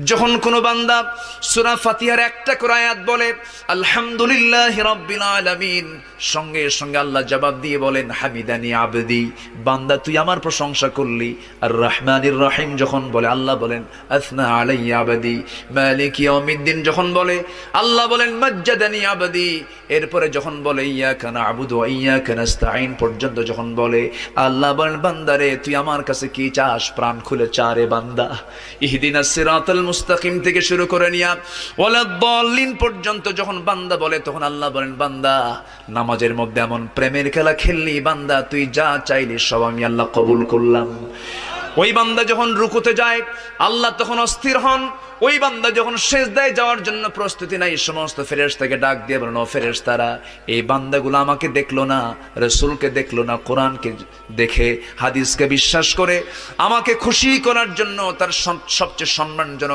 যখন কোনো বান্দা সূরা ফাতিহার একটা করে আয়াত বলে আলহামদুলিল্লাহি রাব্বিল আলামিন, সঙ্গে সঙ্গে আল্লাহ জবাব দিয়ে বলেন হামিদানি আবদি, বান্দা তুই আমার প্রশংসা করলি। আর রহমানির রহিম যখন বলে আল্লাহ বলেন আসনা আলাইয়া আবদি। মালিক ইয়াউমিদ্দিন যখন বলে আল্লাহ বলেন মাজ্জাদানি আবদি। এরপরে যখন বলে ইয়াকা না'বুদু ওয়া ইয়াকা নাস্তাঈন পর্যন্ত যখন বলে আল্লাহ বলেন বান্দারে তুই আমার কাছে কি চাস, প্রাণ খুলে চা রে বান্দা। ইহদিনাস সিরাতাল মুস্তাকিম থেকে শুরু করে নিয়া ওয়ালাদ-দাল্লিন পর্যন্ত যখন বান্দা বলে তখন আল্লাহ বলেন বান্দা নামাজের মধ্যে এমন প্রেমের খেলা খেললি বান্দা, তুই যা চাইলি সব আমি আল্লাহ কবুল করলাম। ওই বান্দা যখন রুকুতে যায় আল্লাহ তখন অস্থির হন। ওই বান্দা যখন সিজদায় যাওয়ার জন্য প্রস্তুতি নাই, সমস্ত ফেরেশতাকে ডাক দিয়ে বলেন ও ফেরেশতারা, এই বান্দাগুলো আমাকে দেখলো না, রাসূলকে দেখলো না, কোরআনকে দেখে হাদিসকে বিশ্বাস করে আমাকে খুশি করার জন্য তার সবচেয়ে সম্মানজনক